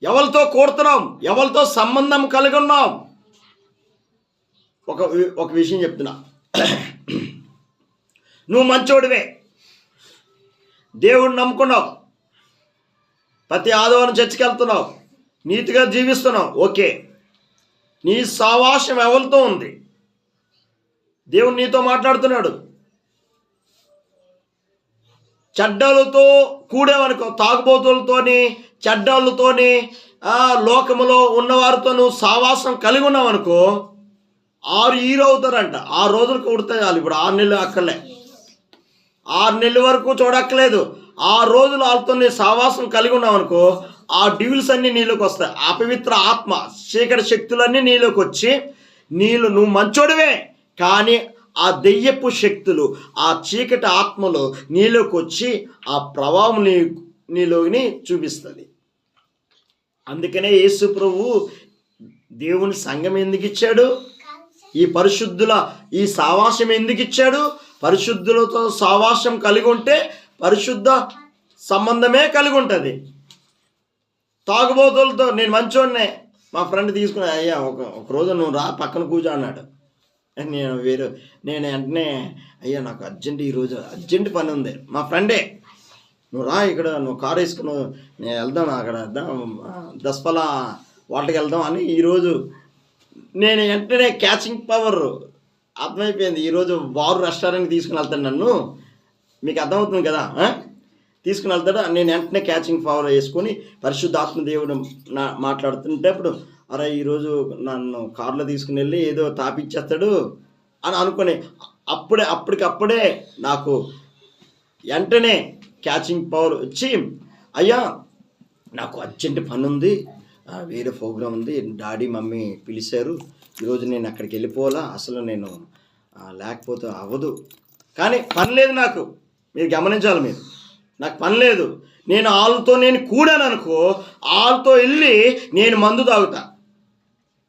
ఎవరితో కూడుతున్నాం, ఎవరితో సంబంధం కలిగి ఉన్నాం. ఒక విషయం చెప్తున్నా. నువ్వు మంచోడివే, దేవుడిని నమ్ముకున్నావు, ప్రతి ఆదివారం చర్చికి వెళ్తున్నావు, నీతిగా జీవిస్తున్నావు, ఓకే. నీ సావాసం ఎవరితో ఉంది? దేవుడు నీతో మాట్లాడుతున్నాడు. చెడ్డలతో కూడేవనుకో, తాగుబోతులతోని, చెడ్డలతోని, లోకములో ఉన్నవారితో నువ్వు సావాసం కలిగి ఉన్నావనుకో, 6 ఈరు అవుతారంట. 6 రోజులు కూడితే చాలు. ఇప్పుడు 6 నెలలు అక్కర్లే, 6 నెలల వరకు చూడక్కలేదు. 6 రోజులు వాళ్ళతో నీ సావాసం కలిగి ఉన్నావనుకో, ఆ డివిల్స్ అన్నీ నీలోకి వస్తాయి. అపవిత్ర ఆత్మ, చీకటి శక్తులన్నీ నీలోకి వచ్చి, నువ్వు మంచోడివే, కానీ ఆ దెయ్యపు శక్తులు, ఆ చీకటి ఆత్మలు నీలోకి వచ్చి ఆ ప్రభావం నీలోని చూపిస్తుంది. అందుకనే యేసు ప్రభువు దేవుని సంఘం ఎందుకు ఇచ్చాడు? ఈ పరిశుద్ధుల ఈ సావాసం ఎందుకు ఇచ్చాడు? పరిశుద్ధులతో సావాసం కలిగి ఉంటే పరిశుద్ధ సంబంధమే కలిగి ఉంటుంది. తాగుబోతులతో, నేను మంచోన్నే, మా ఫ్రెండ్ తీసుకుని, అయ్యా ఒక రోజు నువ్వు రా పక్కన కూర్చో అన్నాడు. నేను వెంటనే, అయ్యా నాకు ఈరోజు అర్జెంట్ పని ఉంది. మా ఫ్రెండే, నువ్వు రా, ఇక్కడ నువ్వు కారు వేసుకుని నేను వెళ్దాం, అక్కడ దసపల వాటికి వెళ్దాం అని. ఈరోజు నేను వెంటనే క్యాచింగ్ పవర్ అర్థమైపోయింది. ఈరోజు వారు రెస్టారెంట్కి తీసుకుని వెళ్తాడు నన్ను, మీకు అర్థమవుతుంది కదా, తీసుకుని వెళ్తాడు. నేను వెంటనే క్యాచింగ్ పవర్ వేసుకొని పరిశుద్ధాత్మ దేవుడు మాట్లాడుతుంటేప్పుడు, అరే ఈరోజు నన్ను కారులో తీసుకుని వెళ్ళి ఏదో తాపిచ్చేస్తాడు అని అనుకుని అప్పటికప్పుడే నాకు వెంటనే క్యాచింగ్ పవర్ వచ్చి, అయ్యా నాకు అర్జెంట్ పని ఉంది, వేరే ప్రోగ్రాం ఉంది, డాడీ మమ్మీ పిలిచారు, ఈరోజు నేను అక్కడికి వెళ్ళిపోవాలా, అసలు నేను లేకపోతే అవ్వదు. కానీ పని లేదు నాకు, మీరు గమనించాలి. మీరు నాకు పని లేదు, నేను వాళ్ళతో నేను కూడాను అనుకో, వాళ్ళతో వెళ్ళి నేను మందు తాగుతా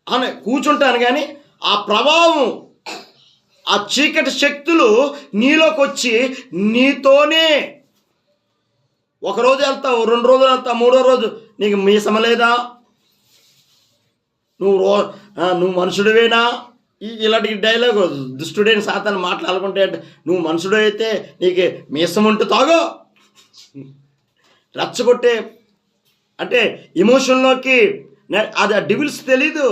అని కూర్చుంటాను. కానీ ఆ ప్రభావం, ఆ చీకటి శక్తులు నీలోకి వచ్చి నీతోనే ఒకరోజు వెళ్తావు, 2 రోజులు వెళ్తావు, 3వ రోజు నీకు మీసమ లేదా, నువ్వు మనుషుడివేనా, ఇలాంటి డైలాగ్ దుష్టుడైన సాతాను మాట్లాడుకుంటే, నువ్వు మనుషుడు అయితే నీకు మీసం ఉంటే తాగో, రచ్చగొట్టే అంటే ఎమోషన్లోకి అది డివిల్స్ తెలీదు.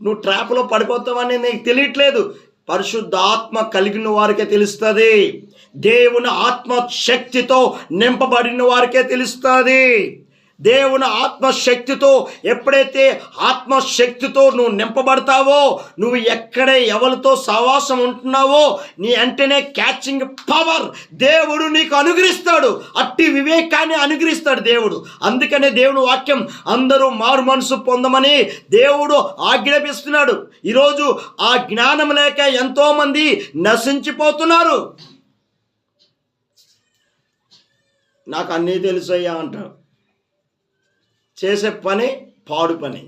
నువ్వు ట్రాప్లో పడిపోతావని నీకు తెలియట్లేదు. పరిశుద్ధాత్మ కలిగిన వారికే తెలుస్తుంది, దేవుని ఆత్మశక్తితో నింపబడిన వారికే తెలుస్తుంది. దేవుని ఆత్మశక్తితో ఎప్పుడైతే ఆత్మశక్తితో నువ్వు నింపబడతావో, నువ్వు ఎక్కడ ఎవరితో సహవాసం ఉంటున్నావో నీ వెంటనే క్యాచింగ్ పవర్ దేవుడు నీకు అనుగ్రహిస్తాడు. అట్టి వివేకాన్ని అనుగ్రహిస్తాడు దేవుడు. అందుకనే దేవుని వాక్యం అందరూ మారు మనసు పొందమని దేవుడు ఆజ్ఞాపిస్తున్నాడు. ఈరోజు ఆ జ్ఞానం లేక ఎంతోమంది నశించిపోతున్నారు. నాకు అన్నీ తెలుసయ్యా అంటాడు, చేసే పని పాడు పని.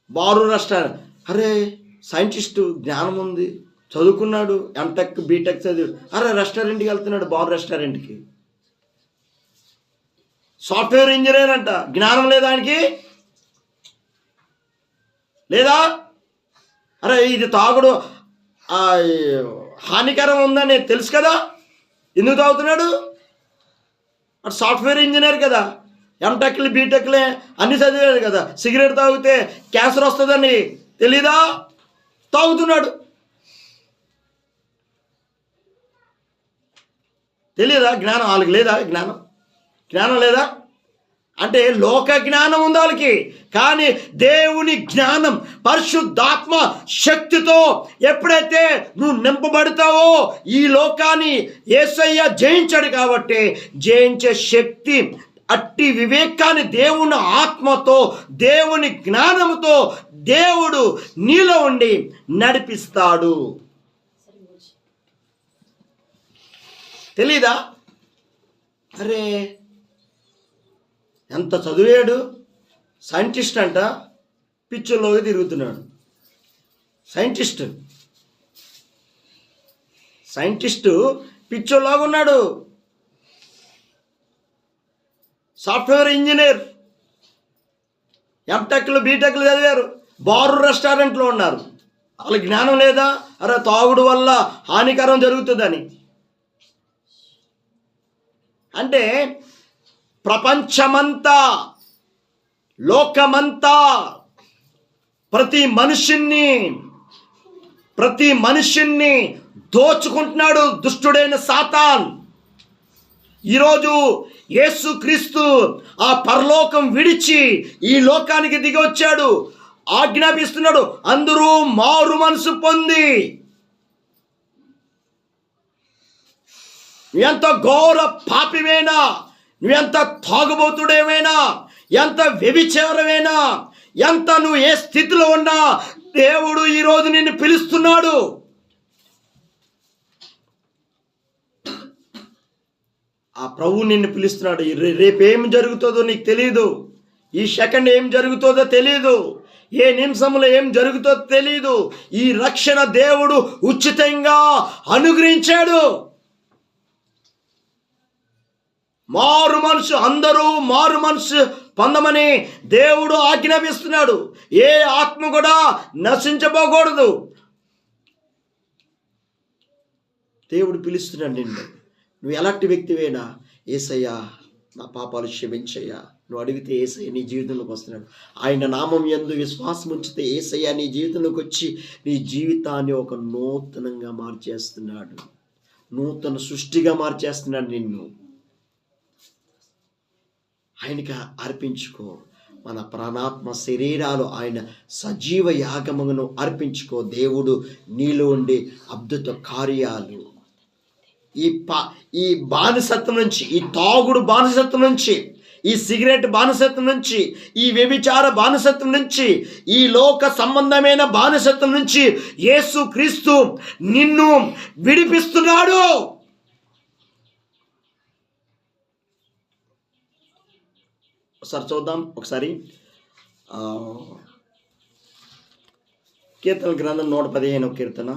బారు రెస్టారెంట్, అరే సైంటిస్టు, జ్ఞానం ఉంది, చదువుకున్నాడు, ఎంటెక్ బీటెక్ చదివాడు, అరే రెస్టారెంట్కి వెళ్తున్నాడు, బారు రెస్టారెంట్కి. సాఫ్ట్వేర్ ఇంజనీర్ అంట, జ్ఞానం లేదా ఆయనకి? లేదా? అరే ఇది తాగుడు హానికరం ఉందని తెలుసు కదా, ఎందుకు తాగుతున్నాడు? అటు సాఫ్ట్వేర్ ఇంజనీర్ కదా, ఎంటెక్లు బీటెక్లే అన్ని చదివాడు కదా, సిగరెట్ తాగితే క్యాన్సర్ వస్తుందని తెలీదా? తాగుతున్నాడు. తెలీదా? జ్ఞానం వాళ్ళకి లేదా? జ్ఞానం లేదా? అంటే లోక జ్ఞానం ఉంది వాళ్ళకి, కానీ దేవుని జ్ఞానం పరిశుద్ధాత్మ శక్తితో ఎప్పుడైతే నువ్వు నింపబడతావో, ఈ లోకాన్ని యేసయ్య జయించాడు కాబట్టి జయించే శక్తి, అట్టి వివేకాన్ని దేవుని ఆత్మతో దేవుని జ్ఞానంతో దేవుడు నీలో ఉండి నడిపిస్తాడు. తెలీదా? అరే ఎంత చదివాడు, సైంటిస్ట్ అంట, పిచ్చుల్లోకి తిరుగుతున్నాడు. సైంటిస్టు పిచ్చుల్లోగా ఉన్నాడు. సాఫ్ట్వేర్ ఇంజనీర్, ఎంటెక్లు బీటెక్లు చదివారు, బారు రెస్టారెంట్లో ఉన్నారు. వాళ్ళకి జ్ఞానం లేదా? అరే తాగుడు వల్ల హానికరం జరుగుతుందని. అంటే ప్రపంచమంతా, లోకమంతా ప్రతి మనుషుణ్ణి దోచుకుంటున్నాడు దుష్టుడైన సాతాన్. ఈరోజు యేసుక్రీస్తు ఆ పరలోకం విడిచి ఈ లోకానికి దిగి వచ్చాడు, ఆజ్ఞాపిస్తున్నాడు, అందరూ మారు మనసు పొంది. నువ్వెంత ఘోర పాపివేనా, నువ్వెంత తాగుబోతుడేమైనా, ఎంత వ్యభిచారమైనా, ఎంత నువ్వు ఏ స్థితిలో ఉన్నా దేవుడు ఈరోజు నిన్ను పిలుస్తున్నాడు. ఆ ప్రభువు నిన్ను పిలుస్తున్నాడు. రేపేం జరుగుతుందో నీకు తెలియదు, ఈ సెకండ్ ఏం జరుగుతుందో తెలియదు, ఏ నిమిషంలో ఏం జరుగుతుందో తెలియదు. ఈ రక్షణ దేవుడు ఉచితంగా అనుగ్రహించాడు. అందరూ మారు మనసు పొందమని దేవుడు ఆజ్ఞాపిస్తున్నాడు. ఏ ఆత్మ కూడా నశించబోకూడదు. దేవుడు పిలుస్తున్నాడు నిన్ను. నువ్వు ఎలాంటి వ్యక్తివేనా, యేసయ్యా నా పాపాలు క్షమించయ్యా, నువ్వు అడిగితే యేసయ్య నీ జీవితంలోకి వస్తున్నాడు. ఆయన నామం యందు విశ్వాసం ఉంచితే యేసయ్య నీ జీవితంలోకి వచ్చి నీ జీవితాన్ని ఒక నూతనంగా మార్చేస్తున్నాడు, నూతన సృష్టిగా మార్చేస్తున్నాడు నిన్ను. ఆయనకి అర్పించుకో. మన ప్రాణాత్మ శరీరాలు ఆయన సజీవ యాగమును అర్పించుకో. దేవుడు నీలో ఉండే అద్భుత కార్యాలు, ఈ బానిసత్వం నుంచి, ఈ తాగుడు బానిసత్వం నుంచి, ఈ సిగరెట్ బానిసత్వం నుంచి, ఈ వ్యభిచార బానిసత్వం నుంచి, ఈ లోక సంబంధమైన బానిసత్వం నుంచి యేసు క్రీస్తు నిన్ను విడిపిస్తున్నాడు. ఒకసారి చూద్దాం. ఒకసారి కీర్తన గ్రంథం 115 కీర్తన